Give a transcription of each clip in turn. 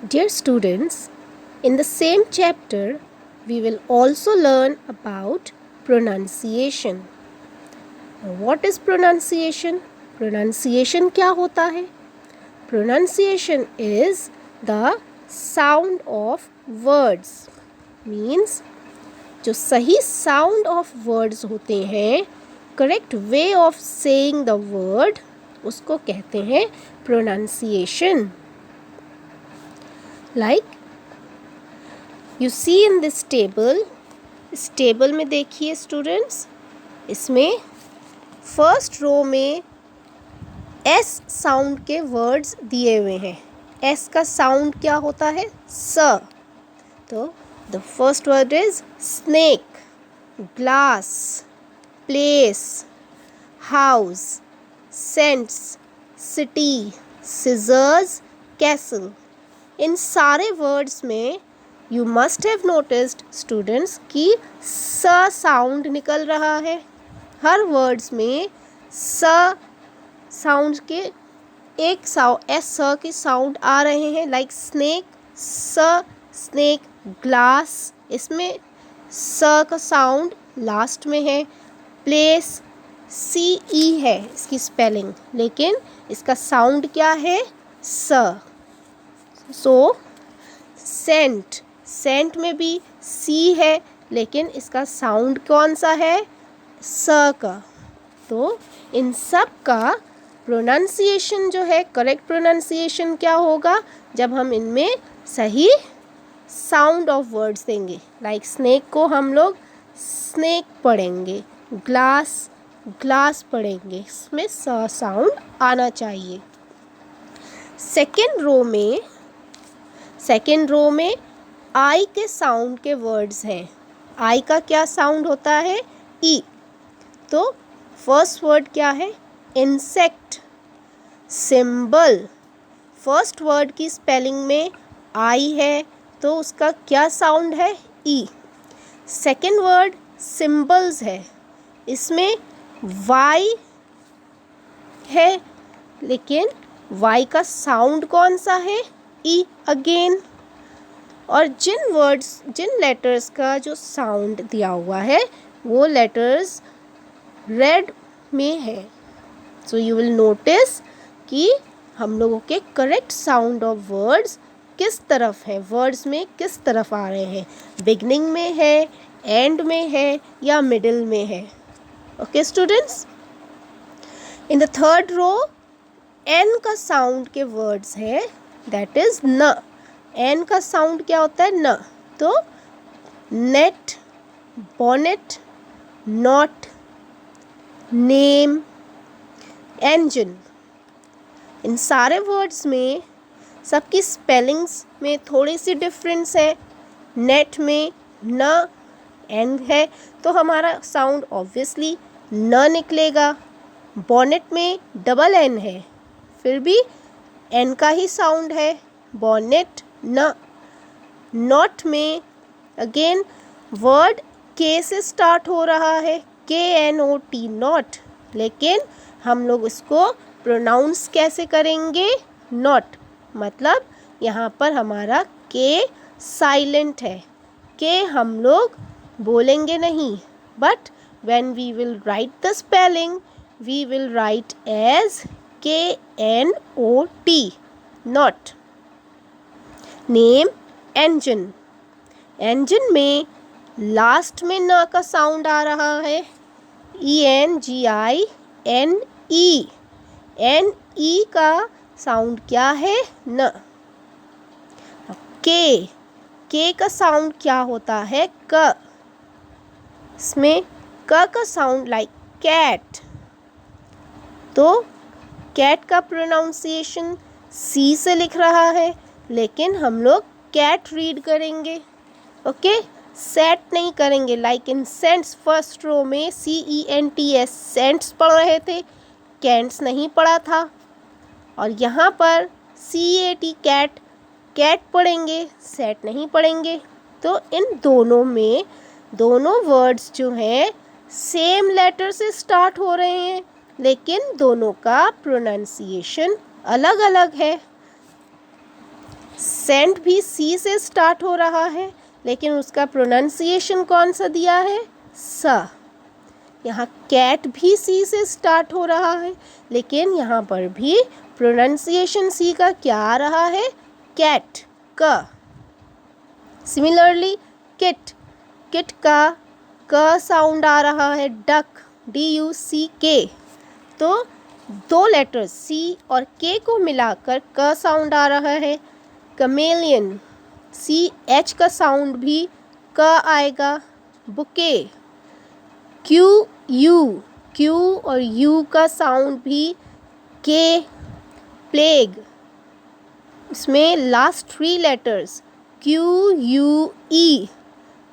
Dear students, in the same chapter, we will also learn about pronunciation. Now, what is pronunciation? Pronunciation क्या होता है? Pronunciation is the sound of words. Means जो सही sound of words होते हैं, correct way of saying the word, उसको कहते हैं pronunciation. Like you see in this table, इस टेबल में देखिए स्टूडेंट्स, इसमें फर्स्ट रो में एस साउंड के वर्ड्स दिए हुए हैं. एस का साउंड क्या होता है? स. तो the first word is snake, glass, place, house, scents, city, scissors, castle. इन सारे वर्ड्स में you must have noticed students कि स साउंड निकल रहा है. हर वर्ड्स में स साउंड के एक एस के साउंड आ रहे हैं. लाइक स्नेक, स, स्नेक, ग्लास, इसमें स का साउंड लास्ट में है. प्लेस, सी ई है इसकी स्पेलिंग, लेकिन इसका साउंड क्या है? स. सो सेंट, सेंट में भी सी है, लेकिन इसका साउंड कौन सा है? स का. तो इन सब का प्रोनाउंसिएशन जो है, करेक्ट प्रोनाउंसिएशन क्या होगा जब हम इनमें सही साउंड ऑफ वर्ड्स देंगे. लाइक स्नेक को हम लोग स्नेक पढ़ेंगे, ग्लास, ग्लास पढ़ेंगे, इसमें स साउंड आना चाहिए. सेकेंड रो में आई के साउंड के वर्ड्स हैं. आई का क्या साउंड होता है? ई. तो फर्स्ट वर्ड क्या है? इंसेक्ट. सिंबल, फर्स्ट वर्ड की स्पेलिंग में आई है, तो उसका क्या साउंड है? ई. सेकेंड वर्ड सिंबल्स है, इसमें वाई है, लेकिन वाई का साउंड कौन सा है? ई अगेन. और जिन लेटर्स का जो साउंड दिया हुआ है वो लेटर्स रेड में है. सो यू विल नोटिस कि हम लोगों के करेक्ट साउंड ऑफ वर्ड्स किस तरफ है, वर्ड्स में किस तरफ आ रहे हैं. बिगनिंग में है, एंड में है, या मिडिल में है. Okay students, in the third row N का साउंड के वर्ड्स है, दैट इज न. एन का साउंड क्या होता है? न. तो net, bonnet, not, name, engine. इन सारे वर्ड्स में सबकी स्पेलिंग्स में थोड़ी सी डिफरेंस है. नेट में न एन है, तो हमारा साउंड ऑब्वियसली न निकलेगा. बॉनेट में डबल एन है, फिर भी एन का ही साउंड है, बॉनेट, न. नॉट में अगेन वर्ड के से स्टार्ट हो रहा है, KNOT, नॉट, लेकिन हम लोग इसको प्रोनाउंस कैसे करेंगे? नॉट. मतलब यहाँ पर हमारा के साइलेंट है. के हम लोग बोलेंगे नहीं, but when we will write the spelling we will write as KNOT, knot. Name, engine. Engine में लास्ट में न का साउंड आ रहा है, ENGINE. NE का साउंड क्या है? न. के का साउंड क्या होता है? क. इसमें क का साउंड लाइक कैट. तो कैट का प्रोनाउंसिएशन सी से लिख रहा है, लेकिन हम लोग कैट रीड करेंगे. ओके, सेट नहीं करेंगे. Like in cents, first row में CENTS सेंट्स पढ़ रहे थे, कैंट्स नहीं पढ़ा था. और यहाँ पर CAT कैट, कैट पढ़ेंगे, सेट नहीं पढ़ेंगे. तो इन दोनों में दोनों वर्ड्स जो हैं सेम लेटर से स्टार्ट हो रहे हैं, लेकिन दोनों का प्रोनाउंसिएशन अलग अलग है. सेंट भी सी से स्टार्ट हो रहा है, लेकिन उसका प्रोनाउंसिएशन कौन सा दिया है? स। यहाँ कैट भी सी से स्टार्ट हो रहा है, लेकिन यहाँ पर भी प्रोनाउंसिएशन सी का क्या आ रहा है? कैट, क। सिमिलरली किट, किट का क साउंड आ रहा है। Duck, DUCK। तो दो लेटर्स सी और के को मिलाकर क साउंड आ रहा है। कमेलियन, CH का साउंड भी क आएगा। बुके, Q और U का साउंड भी के। प्लेग, इसमें लास्ट 3 लेटर्स QUE,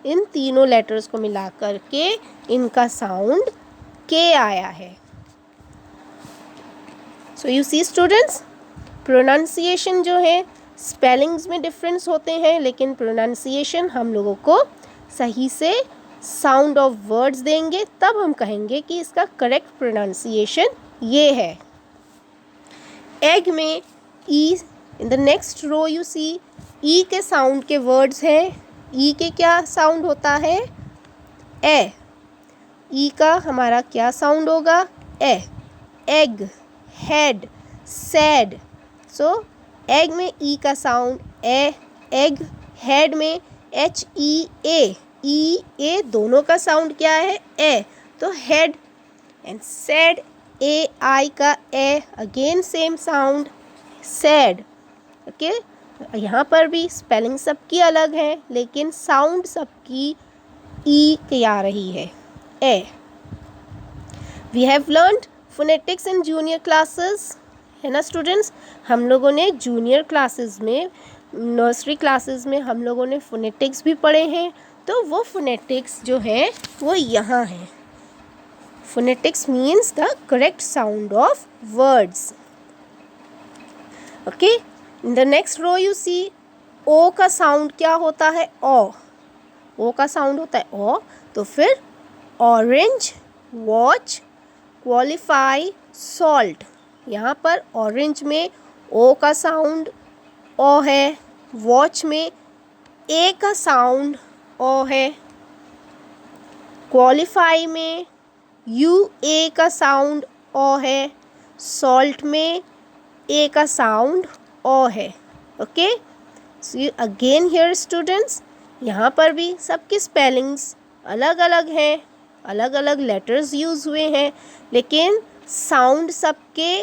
इन तीनों लेटर्स को मिलाकर के इनका साउंड के आया है। So you see students, pronunciation जो है, स्पेलिंग्स में डिफरेंस होते हैं, लेकिन प्रोनाउंसिएशन हम लोगों को सही से साउंड ऑफ वर्ड्स देंगे, तब हम कहेंगे कि इसका करेक्ट प्रोनाउंसिएशन ये है। एग में E, in the next row you see E के साउंड के वर्ड्स हैं। ई के क्या साउंड होता है? ए। ई का हमारा क्या साउंड होगा? ए। Egg, head, sad. So egg में ई का साउंड ए। एग, हेड में HEA, E A दोनों का साउंड क्या है? ए। तो हेड। एंड सैड, AI का ए, again same sound, sad. Okay, यहाँ पर भी स्पेलिंग सबकी अलग है, लेकिन साउंड सबकी ई की आ रही है, ए। We have learned phonetics in junior classes, है ना स्टूडेंट्स? हम लोगों ने जूनियर क्लासेस में, नर्सरी क्लासेस में हम लोगों ने फोनेटिक्स भी पढ़े हैं। तो वो फोनेटिक्स जो है वो यहाँ है। Phonetics means the correct sound of words. Okay, in the next row you see O का साउंड क्या होता है? ओ। ओ का साउंड होता है ओ। तो फिर ऑरेंज, वॉच, क्वालिफाई, सॉल्ट। यहाँ पर ऑरेंज में ओ का साउंड ओ है। वॉच में ए का साउंड ओ है। क्वालिफाई में UA का साउंड ओ है। सॉल्ट में ए का साउंड ओ है। Okay, so again here students, यहाँ पर भी सबकी स्पेलिंग्स अलग अलग हैं, अलग अलग लेटर्स यूज़ हुए हैं, लेकिन साउंड सबके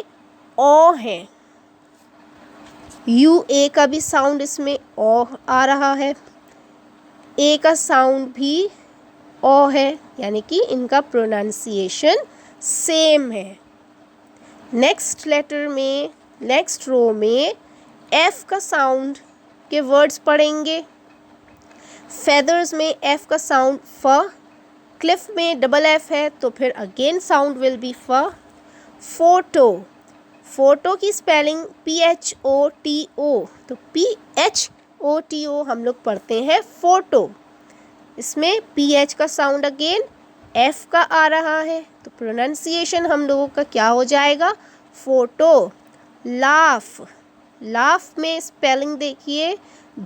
ओ है। UA का भी साउंड इसमें ओ आ रहा है। ए का साउंड भी ओ है, यानी कि इनका प्रोनाउंसिएशन सेम है। नेक्स्ट लेटर में, नेक्स्ट रो में एफ का साउंड के वर्ड्स पढ़ेंगे। फेदर्स में एफ का साउंड फ। क्लिफ में डबल एफ है, तो फिर अगेन साउंड विल बी फ। फोटो, फोटो की स्पेलिंग PHOTO, तो PHOTO हम लोग पढ़ते हैं फोटो। इसमें PH का साउंड अगेन F का आ रहा है, तो प्रोनाउंसिएशन हम लोगों का क्या हो जाएगा? फोटो। लाफ, लाफ में स्पेलिंग देखिए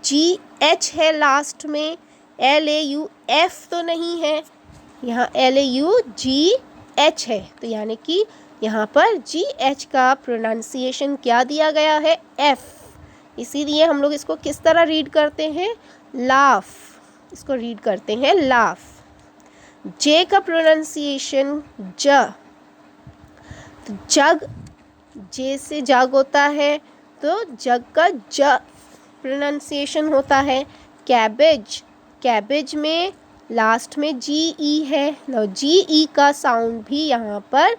GH है लास्ट में, LAUF तो नहीं है, यहाँ LAUGH है, तो यानी कि यहाँ पर GH का प्रोनाउंसिएशन क्या दिया गया है? F। इसीलिए हम लोग इसको किस तरह रीड करते हैं? लाफ, इसको रीड करते हैं लाफ। जे का प्रोनाउंसिएशन ज, तो जग, जे से जग होता है, तो जग का ज प्रोनाउंसिएशन होता है। कैबेज, कैबेज में लास्ट में GE है, नो GE का साउंड भी यहाँ पर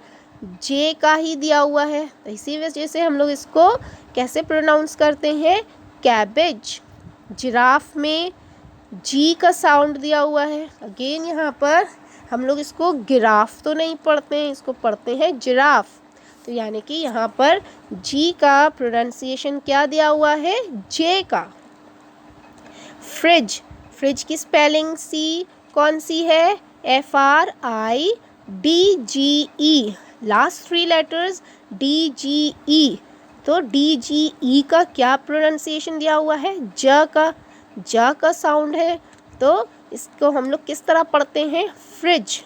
जे का ही दिया हुआ है, तो इसी वजह से हम लोग इसको कैसे प्रोनाउंस करते हैं? कैबेज। जिराफ में जी का साउंड दिया हुआ है, अगेन यहाँ पर हम लोग इसको गिराफ तो नहीं पढ़ते हैं, इसको पढ़ते हैं जिराफ, तो यानी कि यहाँ पर जी का प्रोनाउंसिएशन क्या दिया हुआ है? जे का। फ्रिज, फ्रिज की स्पेलिंग सी कौन सी है? FRIDGE, लास्ट 3 लेटर्स DGE, तो DGE का क्या प्रोनाउंसिएशन दिया हुआ है? ज का साउंड है, तो इसको हम लोग किस तरह पढ़ते हैं? फ्रिज।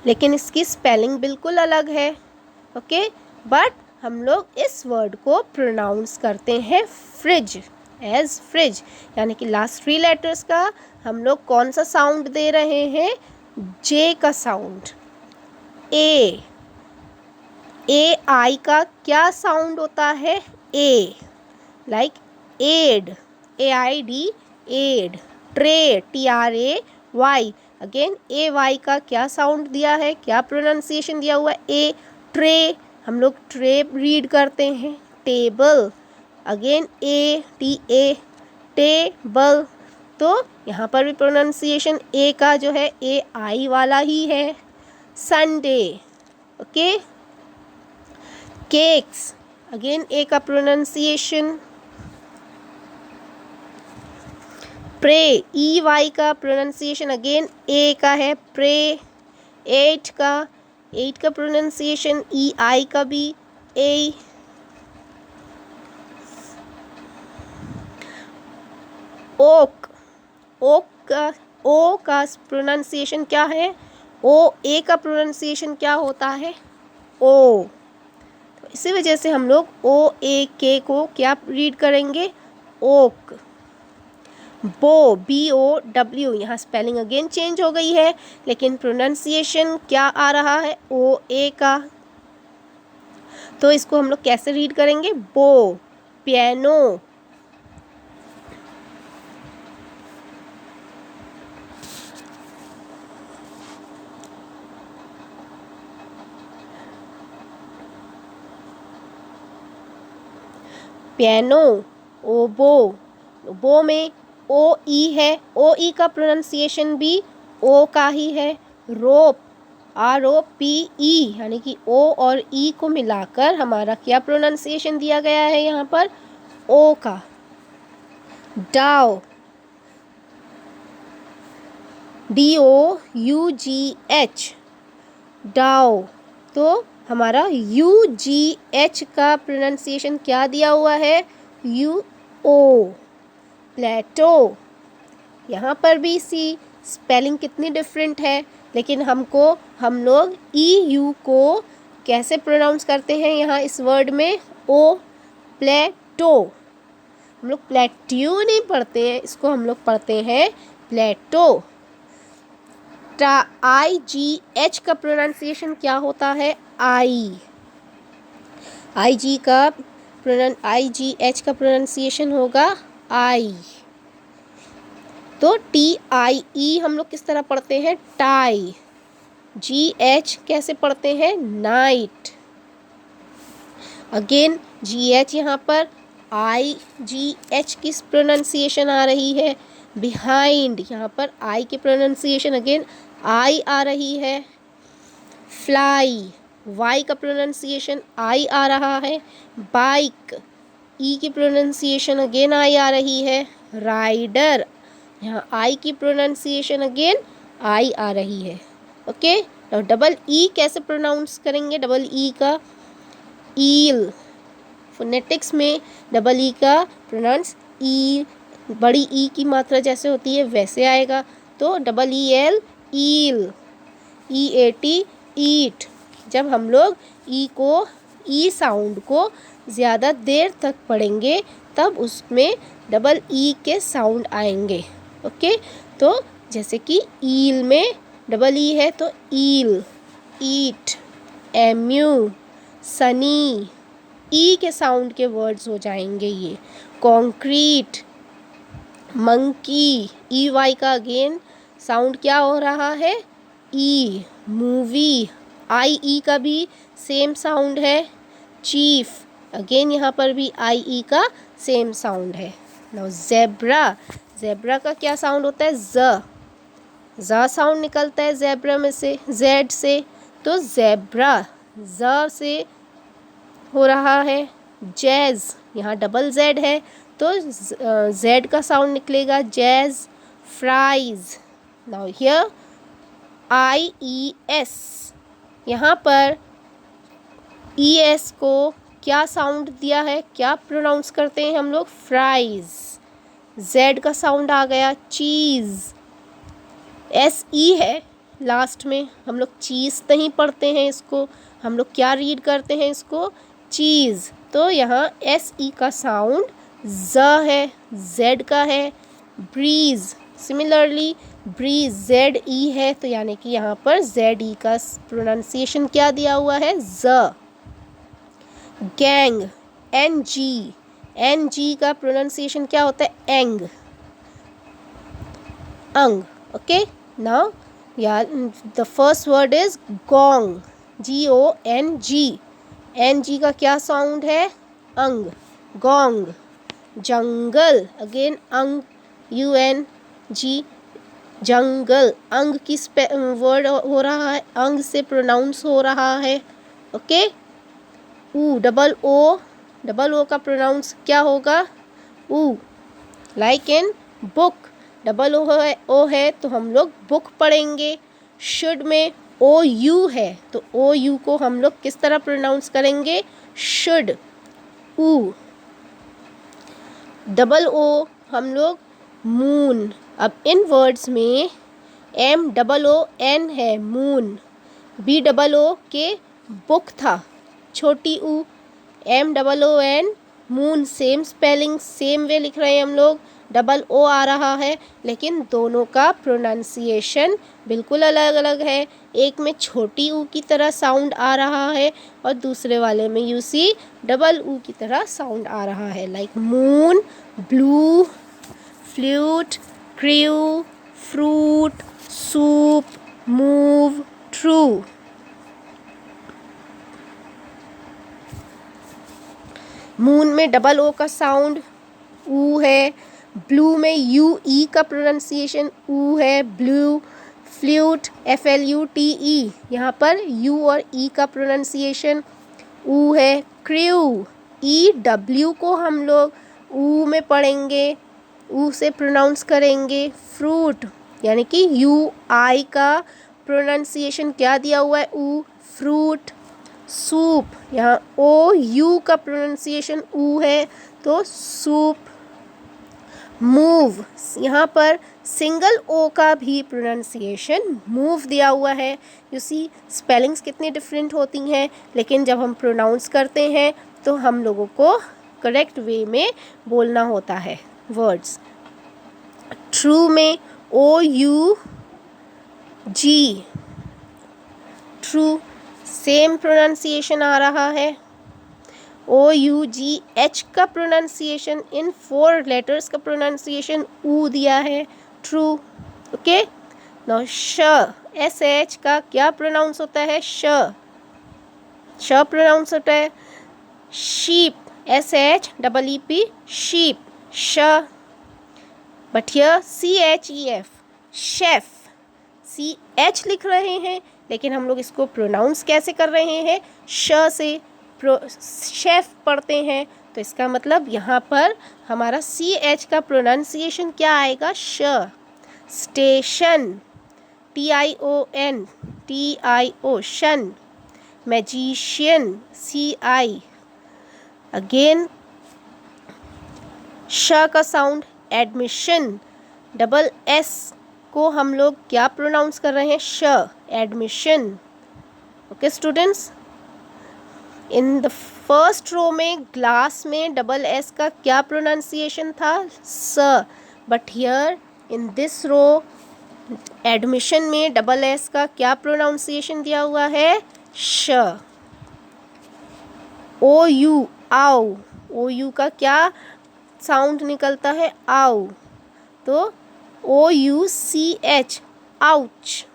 लेकिन इसकी स्पेलिंग बिल्कुल अलग है, ओके, बट हम लोग इस वर्ड को प्रोनाउंस करते हैं फ्रिज, एज फ्रिज। यानी कि लास्ट 3 लेटर्स का हम लोग कौन सा साउंड दे रहे हैं? जे का साउंड। ए आई का क्या साउंड होता है? ए, like aid, AID, aid. Tray, TRAY, again AY का क्या साउंड दिया है? क्या प्रोनाउंसिएशन दिया हुआ है? ए, ट्रे, हम लोग ट्रे रीड करते हैं। Table, again ATA, table. तो यहाँ पर भी प्रोनाउंसिएशन ए का जो है AI वाला ही है। Sunday, okay. केक्स, अगेन ए का प्रोनाउंसिएशन। प्रे, EY का प्रोनाउंसिएशन अगेन ए का है, प्रे। 8 का प्रोनाउंसिएशन EI का भी ए। ओक, ओ का प्रोनाउंसिएशन क्या है? ए का प्रोनाउंसिएशन क्या होता है? ओ। तो इसी वजह से हम लोग OAK को क्या रीड करेंगे? ओक। BOW, यहाँ स्पेलिंग अगेन चेंज हो गई है, लेकिन प्रोनाउंसिएशन क्या आ रहा है? OA का। तो इसको हम लोग कैसे रीड करेंगे? बो। Piano, piano. ओबो, बो में OE है, OE का प्रोनाउंसिएशन भी ओ का ही है। रोप, ROPE, यानी कि O और E को मिलाकर हमारा क्या प्रोनाउंसिएशन दिया गया है यहाँ पर? ओ का। डाओ, DOUGH, डाओ। तो हमारा UGH का प्रोनाउंसिएशन क्या दिया हुआ है? UO। प्लेटो, यहाँ पर भी सी स्पेलिंग कितनी डिफरेंट है, लेकिन हम लोग EU को कैसे प्रोनाउंस करते हैं यहाँ इस वर्ड में? ओ, प्लेटो। हम लोग प्लेट्यू नहीं पढ़ते हैं, इसको हम लोग पढ़ते हैं प्लेटो। IGH का प्रोनाउंसिएशन क्या होता है? IGH का प्रोनाउंसिएशन होगा आई। तो TIE हम लोग किस तरह पढ़ते हैं? टाई। GH कैसे पढ़ते हैं? नाइट। अगेन GH यहाँ पर IGH की प्रोनाउंसिएशन आ रही है। बिहाइंड, यहाँ पर आई की प्रोनाउंसिएशन अगेन आई आ रही है। फ्लाई, वाई का प्रोनाउंसिएशन आई आ रहा है। बाइक, ई की प्रोनाउंसिएशन अगेन आई आ रही है। राइडर, यहाँ आई की प्रोनाउंसिएशन अगेन आई आ रही है, ओके। तो डबल ई कैसे प्रोनाउंस करेंगे? डबल ई का ईल, फोनेटिक्स में डबल ई का प्रोनाउंस ई, बड़ी ई की मात्रा जैसे होती है वैसे आएगा। तो EL, ईल। EAT, ईट। जब हम लोग ई साउंड को ज़्यादा देर तक पढ़ेंगे तब उसमें डबल ई के साउंड आएंगे, ओके। तो जैसे कि ईल में डबल ई है तो ईल। ईट, MU, सनी, ई के साउंड के वर्ड्स हो जाएंगे ये। कॉन्क्रीट, मंकी, EY का अगेन साउंड क्या हो रहा है? ई। मूवी, IE का भी सेम साउंड है। चीफ, अगेन यहाँ पर भी IE का सेम साउंड है। नाउ ज़ेब्रा का क्या साउंड होता है? ज़ साउंड निकलता है ज़ेब्रा में से, Z से। तो ज़ेब्रा ज़ से हो रहा है। जैज़, यहाँ डबल Z है तो Z का साउंड निकलेगा jazz. Fries, now here IES, यहाँ पर ES को क्या साउंड दिया है, क्या प्रोनाउंस करते हैं हम लोग, फ्राइज। जेड का साउंड आ गया, चीज़। एस ई है लास्ट में, हम लोग चीज़ नहीं पढ़ते हैं इसको, हम लोग क्या रीड करते हैं इसको, चीज़। तो यहाँ एस ई का साउंड ज है, जेड का है। ब्रीज, सिमिलरली ब्रीज जेड ई है, तो यानी कि यहाँ पर जेड ई का प्रोनाउंसिएशन क्या दिया हुआ है, ज। गैंग, एन जी का प्रोनाउंसिएशन क्या होता है, एंग, अंग। ओके, नाउ या the first word is gong, GONG। N G का क्या साउंड है, अंग, गोंग। जंगल, अगेन अंग, UNG, जंगल। अंग की वर्ड हो रहा है, अंग से प्रोनाउंस हो रहा है। ओके, डबल ओ का प्रोनाउंस क्या होगा, ऊ। Like in book, double O है तो हम लोग बुक पढ़ेंगे। शुड में OU है तो OU को हम लोग किस तरह प्रोनाउंस करेंगे, शुड, ऊ। डबल ओ हम लोग मून। अब इन वर्ड्स में MOON है, मून। BOO के बुक था, छोटी ऊ, MOON, moon. Same spelling, same way लिख रहे हैं हम लोग, डबल ओ आ रहा है, लेकिन दोनों का प्रोनाउंसिएशन बिल्कुल अलग अलग है। एक में छोटी ऊ की तरह साउंड आ रहा है और दूसरे वाले में यू सी डबल ऊ की तरह साउंड आ रहा है, like moon, blue, flute, crew, fruit, soup, move, true. Moon में डबल ओ का साउंड ऊ है, ब्लू में UE का प्रोनाउंसिएशन ऊ है, ब्लू। फ्लूट, FLUTE, यहाँ पर U और E का प्रोनाउंसिएशन ऊ है। क्रू, EW को हम लोग ऊ में पढ़ेंगे, ऊ से प्रोनाउंस करेंगे। फ्रूट, यानी कि UI का प्रोनाउंसिएशन क्या दिया हुआ है, ऊ, फ्रूट। सूप, यहाँ OU का प्रोनाउंसिएशन ऊ है तो सूप। मूव, यहाँ पर सिंगल ओ का भी प्रोनाउंसिएशन मूव दिया हुआ है। यू सी स्पेलिंग्स कितनी डिफरेंट होती हैं, लेकिन जब हम प्रोनाउंस करते हैं तो हम लोगों को करेक्ट वे में बोलना होता है वर्ड्स। ट्रू में OUG, ट्रू, सेम प्रोनाउंसिएशन आ रहा है। OUGH का प्रोनाउंसिएशन, इन 4 लेटर्स का प्रोनाउंसिएशन ऊ दिया है, ट्रू। ओके, नाउ SH का क्या प्रोनाउंस होता है, श प्रोनाउंस होता है। शीप, SHEEP, शीप, श। But here CHEF, chef, CH लिख रहे हैं, लेकिन हम लोग इसको प्रोनाउंस कैसे कर रहे हैं, श से शेफ पढ़ते हैं, तो इसका मतलब यहाँ पर हमारा CH का प्रोनाउंसिएशन क्या आएगा, श। स्टेशन, TION, शन। मैजिशियन, CI, अगेन श का साउंड। एडमिशन, डबल S को हम लोग क्या प्रोनाउंस कर रहे हैं, श, admission. Okay students, in the first row में ग्लास में डबल S का क्या प्रोनाउंसिएशन था, स। But here in this row admission में डबल S का क्या प्रोनाउंसिएशन दिया हुआ है, श। OU, आओ, OU का क्या साउंड निकलता है, आओ, तो OUCH, आउच।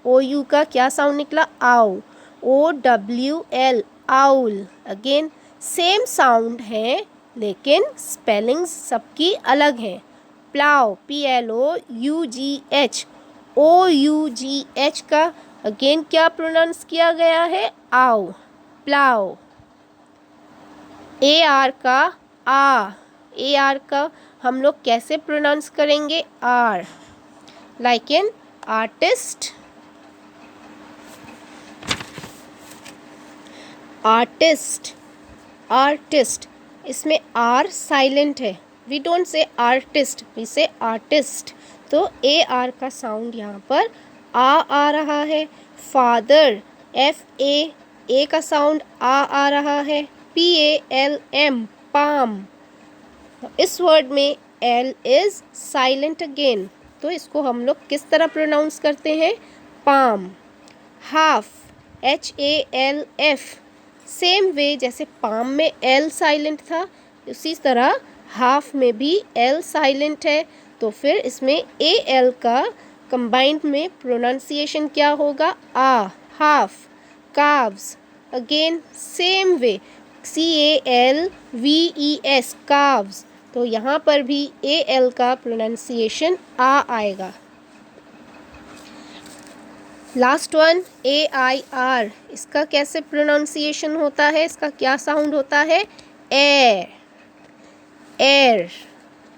OU का क्या साउंड निकला, आओ। OWL, owl. Again same sound है लेकिन स्पेलिंग्स सबकी अलग हैं। प्लाउ, PLOUGH, OUGH का अगेन क्या प्रोनाउंस किया गया है, आओ, प्लाउ। AR का AR का हम लोग कैसे प्रोनाउंस करेंगे, R, like in artist, artist, artist, इसमें आर साइलेंट है, we don't say artist, we say artist, तो ए आर का साउंड यहाँ पर आ रहा है। फादर, एफ ए का साउंड आ रहा है। PALM, पाम, इस वर्ड में एल इज साइलेंट अगेन, तो इसको हम लोग किस तरह प्रोनाउंस करते हैं, palm. Half, HALF, same way जैसे पाम में एल साइलेंट था, उसी तरह हाफ में भी एल साइलेंट है, तो फिर इसमें AL का कंबाइंड में प्रोनाउंसिएशन क्या होगा, आ, half. Calves, again same way, CALVES, calves, तो यहाँ पर भी AL का प्रोनाउंसिएशन आ आएगा। लास्ट वन AIR, इसका कैसे प्रोनाउंसिएशन होता है, इसका क्या साउंड होता है, एयर, एयर।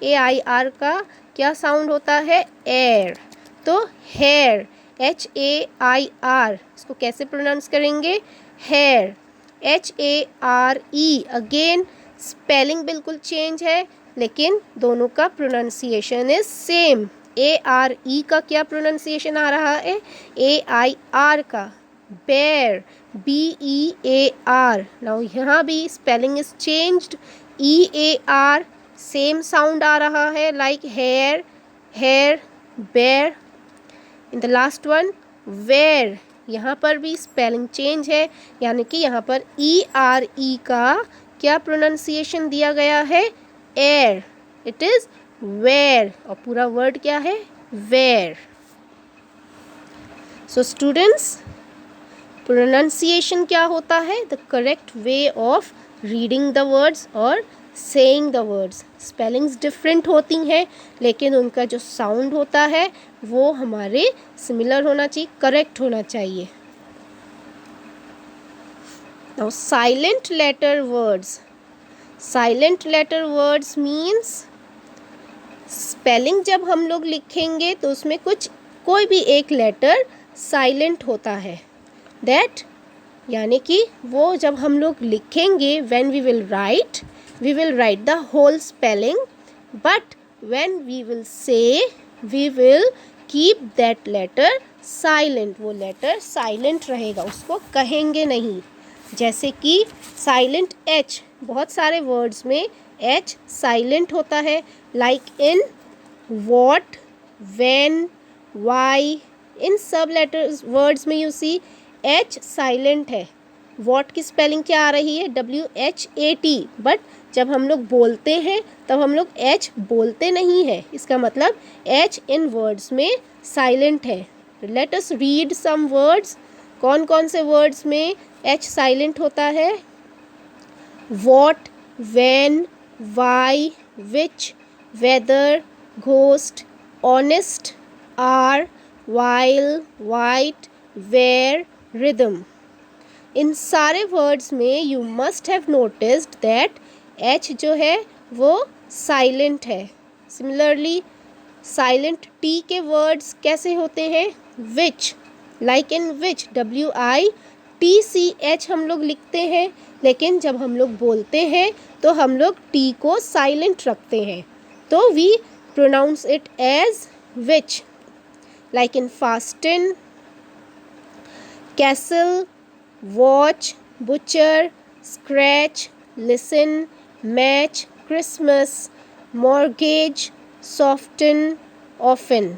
AIR का क्या साउंड होता है, एयर। तो हेयर, HAIR, इसको कैसे प्रोनाउंस करेंगे, हेयर। HARE, अगेन स्पेलिंग बिल्कुल चेंज है, लेकिन दोनों का प्रोनाउंसिएशन इज सेम। ARE का क्या प्रोनाउंसिएशन आ रहा है, AIR का, बेयर, BEAR। नाउ यहाँ भी spelling is changed, EAR, same sound आ रहा है like hair, hair, bear. In the last one where, यहाँ पर भी स्पेलिंग चेंज है, यानी कि यहाँ पर ERE का क्या प्रोनाउंसिएशन दिया गया है, एयर, इट इज वेयर, और पूरा वर्ड क्या है, वेयर। सो स्टूडेंट्स, प्रोनाउंसिएशन क्या होता है, the correct way of reading the words और saying the words. Spellings different होती हैं, लेकिन उनका जो साउंड होता है वो हमारे सिमिलर होना चाहिए, करेक्ट होना चाहिए। Now silent letter words, silent letter words means spelling जब हम लोग लिखेंगे तो उसमें कोई भी एक लेटर साइलेंट होता है, दैट यानी कि वो जब हम लोग लिखेंगे, when we will write the whole spelling, but when we will say, we will keep that letter silent, वो लेटर साइलेंट रहेगा, उसको कहेंगे नहीं। जैसे कि साइलेंट H, बहुत सारे वर्ड्स में H साइलेंट होता है, like in what, when, why, इन सब लेटर्स वर्ड्स में यू सी H साइलेंट है। वॉट की स्पेलिंग क्या आ रही है, WHAT, बट जब हम लोग बोलते हैं तब हम लोग H बोलते नहीं है, इसका मतलब H इन वर्ड्स में साइलेंट है। Let us read some words, कौन कौन से वर्ड्स में H साइलेंट होता है, what, when, why, which, weather, ghost, honest, hour, while, white, where, rhythm. इन सारे वर्ड्स में you must have noticed that H जो है वो साइलेंट है। सिमिलरली साइलेंट T के वर्ड्स कैसे होते हैं, विच, लाइक इन विच, WITCH हम लोग लिखते हैं, लेकिन जब हम लोग बोलते हैं तो हम लोग T को साइलेंट रखते हैं, तो we pronounce it as which. Like in fasten, castle, watch, butcher, scratch, listen, match, Christmas, mortgage, soften, often.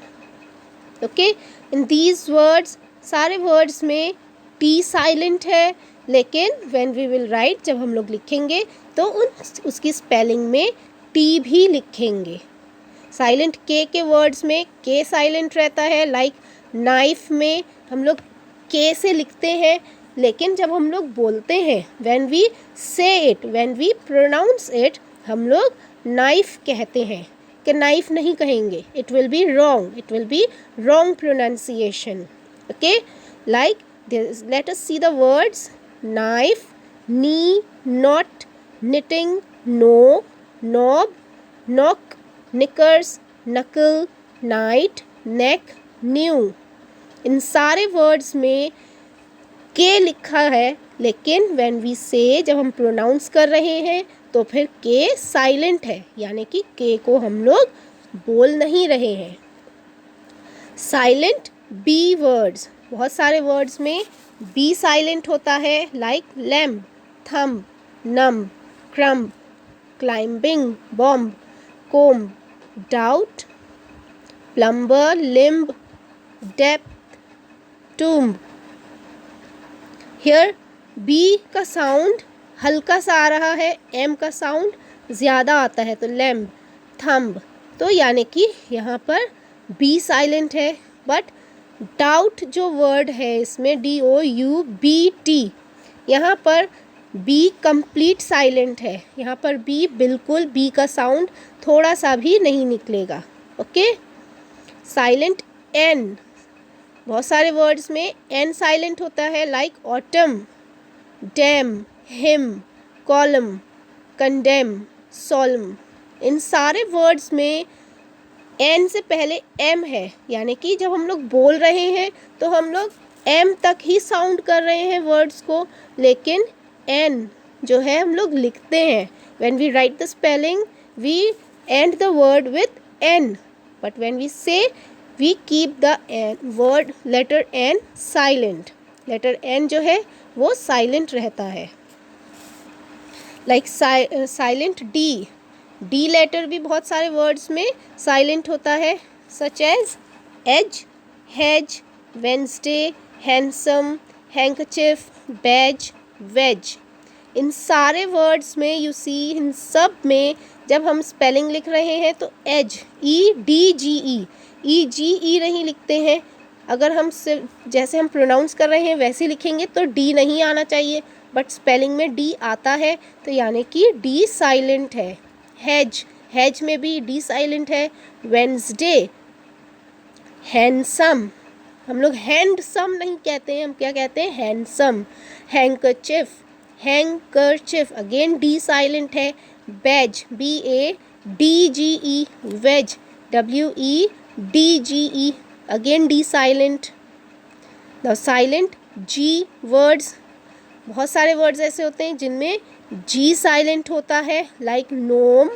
Okay, in these words, सारे वर्ड्स में T साइलेंट है, लेकिन व्हेन वी विल राइट, जब हम लोग लिखेंगे तो उसकी स्पेलिंग में T भी लिखेंगे। साइलेंट K के वर्ड्स में K साइलेंट रहता है, लाइक नाइफ में हम लोग K से लिखते हैं, लेकिन जब हम लोग बोलते हैं, when we say it, when we pronounce it, हम लोग नाइफ कहते हैं, कि नाइफ नहीं कहेंगे, it will be wrong pronunciation. Okay, like this, let us see the words, knife, knee, knot, knitting, know, knob, knock, knickers, knuckle, knight, knack, knew. इन सारे words में K लिखा है, लेकिन व्हेन वी से, जब हम प्रोनाउंस कर रहे हैं तो फिर के साइलेंट है, यानी कि के को हम लोग बोल नहीं रहे हैं। साइलेंट बी वर्ड्स, बहुत सारे वर्ड्स में बी साइलेंट होता है, like lamp, thumb, numb, crumb, climbing, bomb, comb, doubt, plumber, limb, depth, tomb. Here B का साउंड हल्का सा आ रहा है, एम का साउंड ज़्यादा आता है, तो लैम्ब, थंब, तो यानी कि यहाँ पर बी साइलेंट है। बट डाउट जो वर्ड है इसमें DOUBT, यहाँ पर बी कंप्लीट साइलेंट है, यहाँ पर बी बिल्कुल बी का साउंड थोड़ा सा भी नहीं निकलेगा। ओके। साइलेंट एन, बहुत सारे वर्ड्स में एन साइलेंट होता है, like autumn, damn, hymn, column, condemn, solemn. इन सारे वर्ड्स में एन से पहले एम है, यानी कि जब हम लोग बोल रहे हैं तो हम लोग एम तक ही साउंड कर रहे हैं वर्ड्स को, लेकिन एन जो है हम लोग लिखते हैं। When we write the spelling we end the word with N, but when we say we keep the word letter N silent. Letter N जो है वो साइलेंट रहता है। Like silent D, D letter भी बहुत सारे वर्ड्स में silent होता है, such as edge, hedge, Wednesday, handsome, handkerchief, badge, wedge. इन सारे वर्ड्स में यू सी, इन सब में जब हम स्पेलिंग लिख रहे हैं तो एज, EDGE नहीं लिखते हैं। अगर हम सिर्फ जैसे हम प्रोनाउंस कर रहे हैं वैसे लिखेंगे तो डी नहीं आना चाहिए, बट स्पेलिंग में डी आता है, तो यानी कि डी साइलेंट है। हैज, हैज में भी डी साइलेंट है। वेंसडे, हैंडसम, हम लोग हैंडसम नहीं कहते हैं, हम क्या कहते हैं, handsome. Handkerchief, handkerchief, again D silent है। Badge, BADGE, wedge, WEDGE, again D silent. The silent G words, बहुत सारे वर्ड्स ऐसे होते हैं जिनमें जी साइलेंट होता है, like gnome,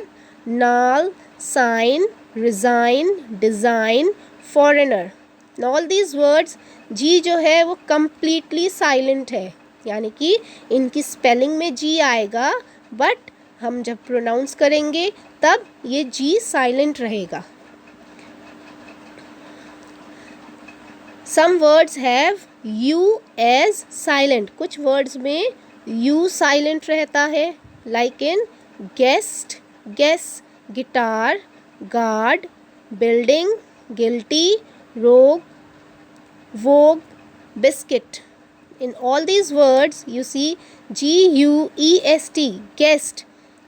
gnarl, sign, resign, design, foreigner. All these words G जो है वो कम्प्लीटली साइलेंट है, यानी कि इनकी स्पेलिंग में जी आएगा, बट हम जब प्रोनाउंस करेंगे तब ये जी साइलेंट रहेगा। Some words have U as silent, कुछ वर्ड्स में यू साइलेंट रहता है, like in guest, guess, guitar, guard, building, guilty, rogue, vogue, biscuit. In all these words you see GUEST, guest।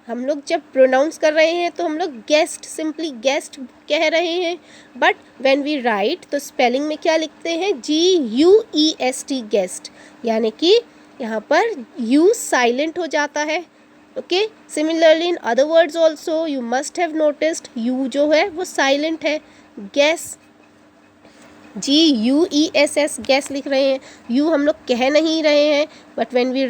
हम लोग जब प्रोनाउंस कर रहे हैं तो हम लोग गेस्ट, सिंपली गेस्ट कह रहे हैं, बट व्हेन वी राइट तो स्पेलिंग में क्या लिखते हैं, GUEST, गेस्ट, यानी कि यहाँ पर यू साइलेंट हो जाता है। Okay. Similarly in other words also you must have noticed you जो है वो साइलेंट है। गैस, GUESS, गैस लिख रहे हैं, यू हम लोग कह नहीं रहे हैं, but when we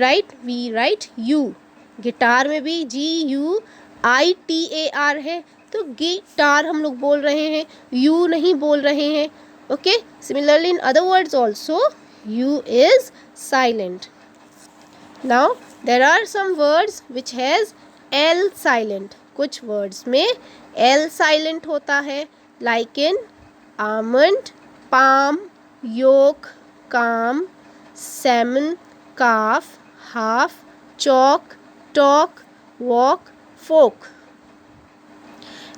write U. Guitar में भी GUITAR है, तो गिटार हम लोग बोल रहे हैं, यू नहीं बोल रहे हैं। Okay. Similarly in other words also U is silent. Now there are some words which has L silent, कुछ वर्ड्स में L साइलेंट होता है, like in almond, palm, yoke, calm, salmon, calf, half, chalk, talk, walk, folk.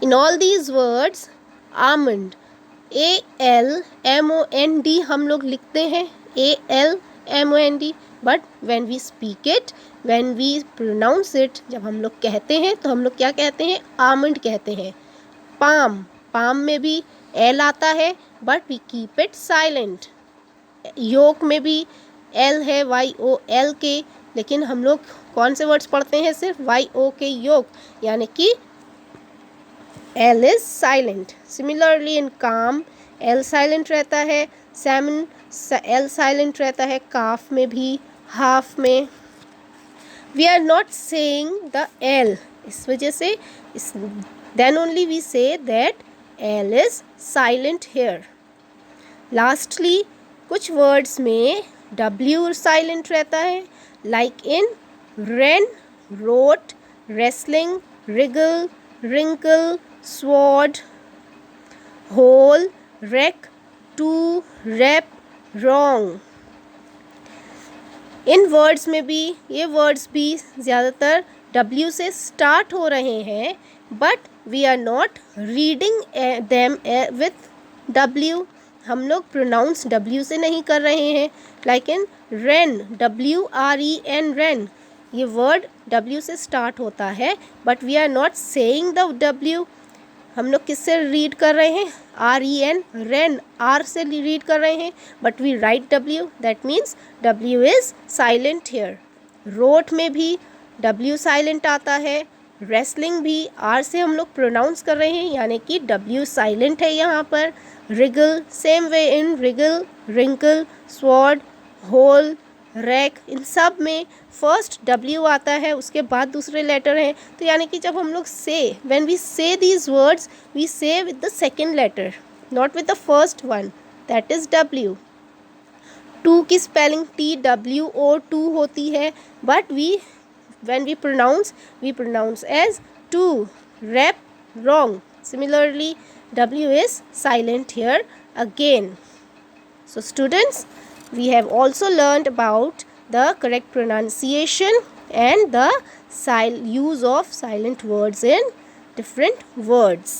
In all these words almond, ALMOND हम लोग लिखते हैं, ALMOND, but when we speak it, when we pronounce it, जब हम लोग कहते हैं तो हम लोग क्या कहते हैं, almond कहते हैं। palm, palm में भी L आता है, but we keep it silent. Yolk में भी L है, YOLK, लेकिन हम लोग कौन से वर्ड्स पढ़ते हैं, सिर्फ YOK, योक, यानी कि L is silent. Similarly in काम L साइलेंट रहता है, सैमन L साइलेंट रहता है, काफ में भी, हाफ में. We are not saying the L, इस वजह से then only we say that L is silent here. Lastly कुछ वर्ड्स में डब्ल्यू साइलेंट रहता है, like in wren, wrote, wrestling, wriggle, wrinkle, sword, whole, wreck, two, wrap, wrong. इन words में भी, ये वर्ड्स भी ज़्यादातर W से स्टार्ट हो रहे हैं, but we are not reading them with W. हम लोग प्रोनाउंस W से नहीं कर रहे हैं. Like in wren, WREN, wren, ये वर्ड W से स्टार्ट होता है, but we are not saying the W. हम लोग किससे रीड कर रहे हैं? REN, रेन, R से रीड कर रहे हैं, but we write W. That means W is silent here. Wrote में भी W साइलेंट आता है. रेसलिंग भी R से हम लोग प्रोनाउंस कर रहे हैं, यानी कि W साइलेंट है यहाँ पर. Wriggle, same way in wriggle, wrinkle, sword, whole, wreck, इन सब में फर्स्ट W आता है, उसके बाद दूसरे लेटर हैं. तो यानी कि जब हम लोग say, when we say these words, we say with the second letter, not with the first one, that is W. Two की स्पेलिंग TWO2 होती है, बट when we pronounce as two. Rep, wrong. Similarly, W is silent here again. So students, we have also learned about the correct pronunciation and the use of silent words in different words.